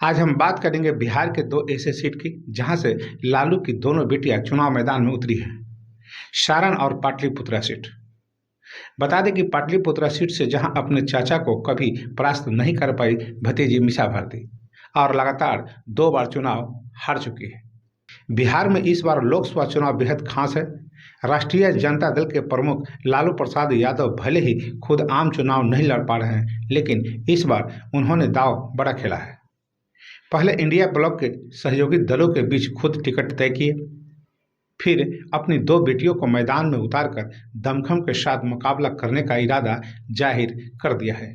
आज हम बात करेंगे बिहार के दो ऐसे सीट की जहां से लालू की दोनों बेटियां चुनाव मैदान में उतरी हैं। सारण और पाटलिपुत्रा सीट। बता दें कि पाटलिपुत्रा सीट से जहां अपने चाचा को कभी परास्त नहीं कर पाई भतीजी मीसा भारती और लगातार 2 बार चुनाव हार चुकी है। बिहार में इस बार लोकसभा चुनाव बेहद खास है। राष्ट्रीय जनता दल के प्रमुख लालू प्रसाद यादव भले ही खुद आम चुनाव नहीं लड़ पा रहे हैं, लेकिन इस बार उन्होंने दांव बड़ा खेला है। पहले इंडिया ब्लॉक के सहयोगी दलों के बीच खुद टिकट तय किए, फिर अपनी 2 बेटियों को मैदान में उतारकर दमखम के साथ मुकाबला करने का इरादा जाहिर कर दिया है।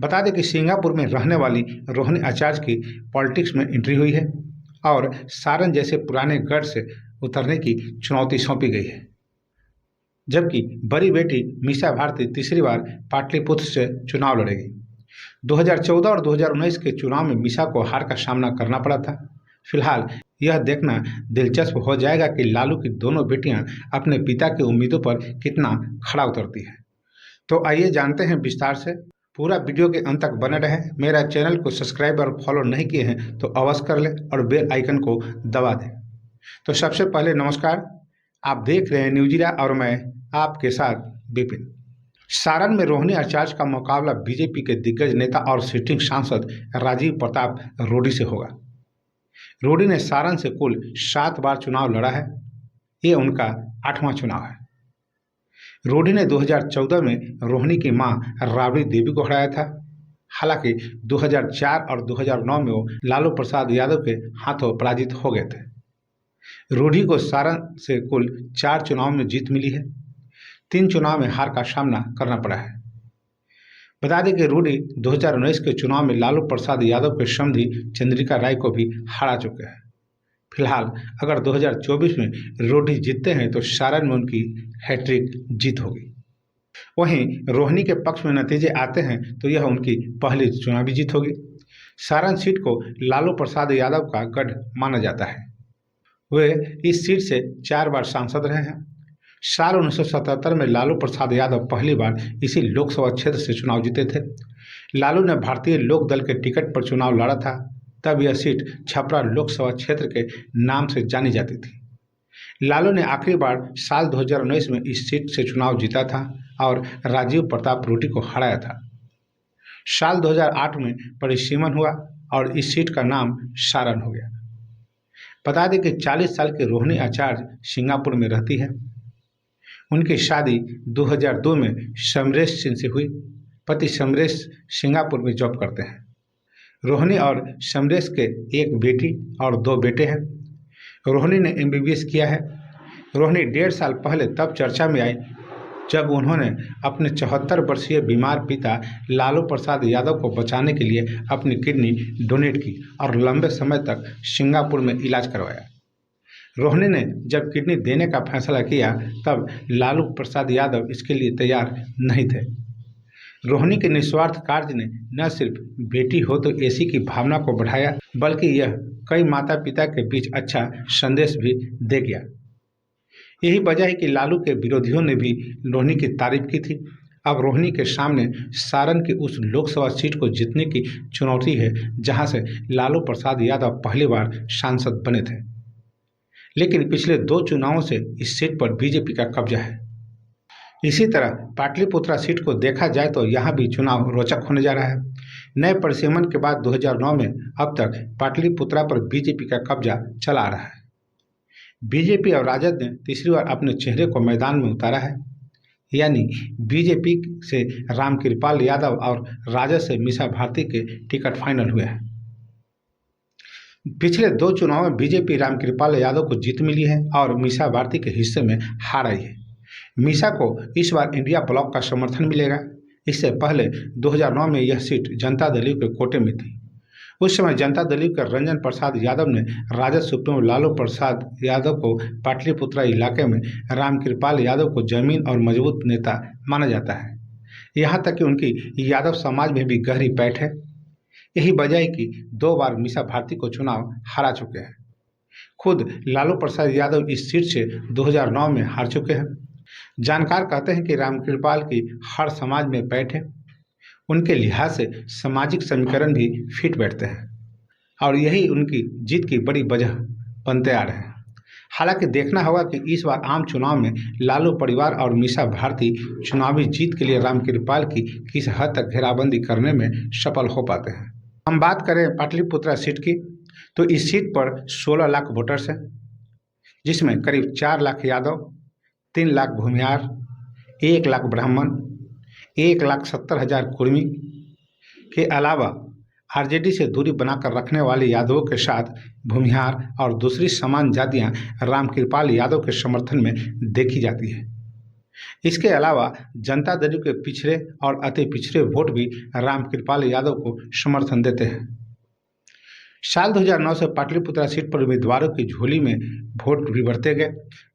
बता दें कि सिंगापुर में रहने वाली रोहिणी आचार्य की पॉलिटिक्स में एंट्री हुई है और सारण जैसे पुराने गढ़ से उतरने की चुनौती सौंपी गई है, जबकि बड़ी बेटी मीसा भारती तीसरी बार पाटलिपुत्र से चुनाव लड़ेगी। 2014 और 2019 के चुनाव में मीसा को हार का सामना करना पड़ा था। फिलहाल यह देखना दिलचस्प हो जाएगा कि लालू की दोनों बेटियां अपने पिता की उम्मीदों पर कितना खरा उतरती हैं। तो आइए जानते हैं विस्तार से। पूरा वीडियो के अंत तक बने रहें। मेरा चैनल को सब्सक्राइब और फॉलो नहीं किए हैं तो अवश्य कर लें और बेल आइकन को दबा दें। तो सबसे पहले नमस्कार, आप देख रहे हैं न्यूज़ीरा और मैं आपके साथ विपिन। सारण में रोहिणी आचार्य का मुकाबला बीजेपी के दिग्गज नेता और सिटिंग सांसद राजीव प्रताप रूडी से होगा। रूडी ने सारण से कुल 7 बार चुनाव लड़ा है। ये उनका 8वां चुनाव है। रूडी ने 2014 में रोहिणी की मां राबड़ी देवी को हराया था। हालांकि 2004 और 2009 में वो लालू प्रसाद यादव के हाथों पराजित हो गए थे। रूडी को सारण से कुल 4 चुनाव में जीत मिली है। 3 चुनाव में हार का सामना करना पड़ा है। बता दें कि रूडी 2019 के चुनाव में लालू प्रसाद यादव के समधी चंद्रिका राय को भी हरा चुके हैं। फिलहाल अगर 2024 में रूडी जीतते हैं तो सारण में उनकी हैट्रिक जीत होगी। वहीं रोहिणी के पक्ष में नतीजे आते हैं तो यह उनकी पहली चुनावी जीत होगी। सारण सीट को लालू प्रसाद यादव का गढ़ माना जाता है। वे इस सीट से 4 बार सांसद रहे हैं। साल 1977 में लालू प्रसाद यादव पहली बार इसी लोकसभा क्षेत्र से चुनाव जीते थे। लालू ने भारतीय लोक दल के टिकट पर चुनाव लड़ा था। तब यह सीट छपरा लोकसभा क्षेत्र के नाम से जानी जाती थी। लालू ने आखिरी बार साल 2019 में इस सीट से चुनाव जीता था और राजीव प्रताप रूडी को हराया था। साल 2008 में परिसीमन हुआ और इस सीट का नाम सारण हो गया। बता दें कि 40 साल की रोहिणी आचार्य सिंगापुर में रहती है। उनकी शादी 2002 में समरेश सिंह से हुई। पति समरेश सिंगापुर में जॉब करते हैं। रोहिणी और समरेश के एक बेटी और 2 बेटे हैं। रोहिणी ने MBBS किया है। रोहिणी 1.5 साल पहले तब चर्चा में आई जब उन्होंने अपने 74 वर्षीय बीमार पिता लालू प्रसाद यादव को बचाने के लिए अपनी किडनी डोनेट की और लंबे समय तक सिंगापुर में इलाज करवाया। रोहिणी ने जब किडनी देने का फैसला किया तब लालू प्रसाद यादव इसके लिए तैयार नहीं थे। रोहिणी के निस्वार्थ कार्य ने न सिर्फ बेटी हो तो ऐसी की भावना को बढ़ाया, बल्कि यह कई माता पिता के बीच अच्छा संदेश भी दे गया। यही वजह है कि लालू के विरोधियों ने भी रोहिणी की तारीफ की थी। अब रोहिणी के सामने सारण की उस लोकसभा सीट को जीतने की चुनौती है जहां से लालू प्रसाद यादव पहली बार सांसद बने थे, लेकिन पिछले 2 चुनावों से इस सीट पर बीजेपी का कब्जा है। इसी तरह पाटलिपुत्रा सीट को देखा जाए तो यहाँ भी चुनाव रोचक होने जा रहा है। नए परिसीमन के बाद 2009 में अब तक पाटलिपुत्रा पर बीजेपी का कब्जा चला आ रहा है। बीजेपी और राजद ने तीसरी बार अपने चेहरे को मैदान में उतारा है, यानी बीजेपी से रामकृपाल यादव और राजद से मीसा भारती के टिकट फाइनल हुए हैं। पिछले 2 चुनाव में बीजेपी रामकृपाल यादव को जीत मिली है और मीसा भारती के हिस्से में हार आई है। मीसा को इस बार इंडिया ब्लॉक का समर्थन मिलेगा। इससे पहले 2009 में यह सीट जनता दल के कोटे में थी। उस समय जनता दल के रंजन प्रसाद यादव ने राजद सुप्रीमो लालू प्रसाद यादव को पाटलिपुत्रा इलाके में रामकृपाल यादव को जमीन और मजबूत नेता माना जाता है। यहाँ तक कि उनकी यादव समाज में भी गहरी पैठ है। यही वजह है कि 2 बार मीसा भारती को चुनाव हरा चुके हैं। खुद लालू प्रसाद यादव इस सीट से 2009 में हार चुके हैं। जानकार कहते हैं कि रामकृपाल की हर समाज में पैठ है। उनके लिहाज से सामाजिक समीकरण भी फिट बैठते हैं और यही उनकी जीत की बड़ी वजह बनते आ रहे हैं। हालांकि देखना होगा कि इस बार आम चुनाव में लालू परिवार और मीसा भारती चुनावी जीत के लिए रामकृपाल की किस हद तक घेराबंदी करने में सफल हो पाते हैं। हम बात करें पाटलिपुत्रा सीट की, तो इस सीट पर 16 लाख वोटर्स हैं, जिसमें करीब 4 लाख यादव, 3 लाख भूमिहार, 1 लाख ब्राह्मण, 1,70,000 कुर्मी के अलावा आरजेडी से दूरी बनाकर रखने वाले यादवों के साथ भूमिहार और दूसरी समान जातियां रामकृपाल यादव के समर्थन में देखी जाती है। इसके अलावा जनता दल के पिछड़े और अति पिछड़े वोट भी रामकृपाल यादव को समर्थन देते हैं। साल 2009 से पाटलिपुत्रा सीट पर उम्मीदवारों की झोली में वोट भी बढ़ते गए।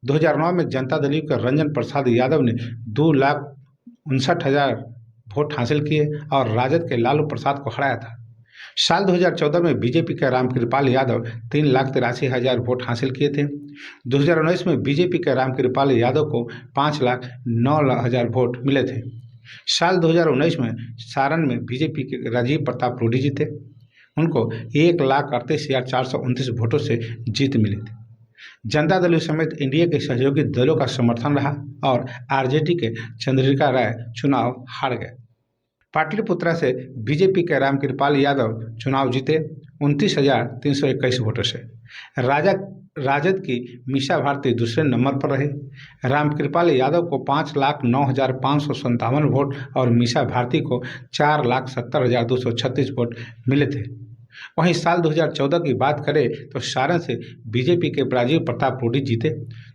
2009 में जनता दल के रंजन प्रसाद यादव ने 2,59,000 वोट हासिल किए और राजद के लालू प्रसाद को हराया था। साल 2014 में बीजेपी के रामकृपाल यादव 3,83,000 वोट हासिल किए थे। 2019 में बीजेपी के रामकृपाल यादव को 5,09,000 वोट मिले थे। साल 2019 में सारण में बीजेपी के राजीव प्रताप रूडी जीते, उनको 1,38,429 वोटों से जीत मिली थी। जनता दल समेत एनडीए के सहयोगी दलों का समर्थन रहा और आरजेडी के चंद्रिका राय चुनाव हार गए। पाटलिपुत्रा से बीजेपी के रामकृपाल यादव चुनाव जीते 29,321 वोटों से। राजद की मीसा भारती दूसरे नंबर पर रहे। रामकृपाल यादव को 5,09,557 वोट और मीसा भारती को 4,70,236 वोट मिले थे। वहीं साल 2014 की बात करें तो सारण से बीजेपी के राजीव प्रताप रूडी जीते,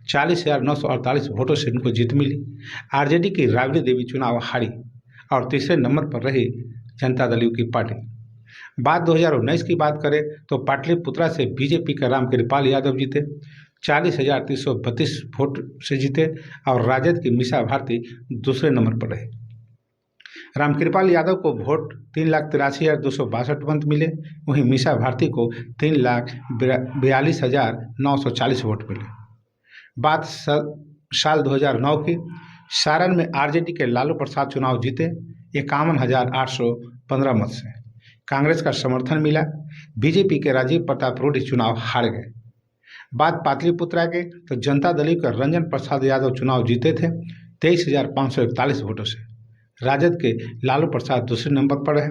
40,948 वोटों से इनको जीत मिली। आरजेडी की राबड़ी देवी चुनाव हारी और तीसरे नंबर पर रही जनता दल की पार्टी। बात 2019 की बात करें तो पाटलिपुत्रा से बीजेपी का रामकृपाल यादव जीते, 40,332 वोट से जीते और राजद की मीसा भारती दूसरे नंबर पर रहे। रामकृपाल यादव को वोट 3,83,262 मत मिले, वहीं मीसा भारती को 3,42,940 वोट मिले। बात साल 2009 की, सारण में आरजेडी के लालू प्रसाद चुनाव जीते 51,815 मत से। कांग्रेस का समर्थन मिला। बीजेपी के राजीव प्रताप रूडी चुनाव हार गए। बात पाटलिपुत्रा के तो जनता दल के रंजन प्रसाद यादव चुनाव जीते थे 23,541 वोटों से। राजद के लालू प्रसाद दूसरे नंबर पर रहे।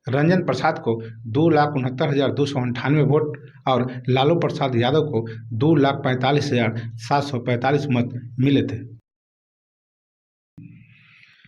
रंजन प्रसाद को 2,69,298 वोट और लालू प्रसाद यादव को 2,45,745 मत मिले थे।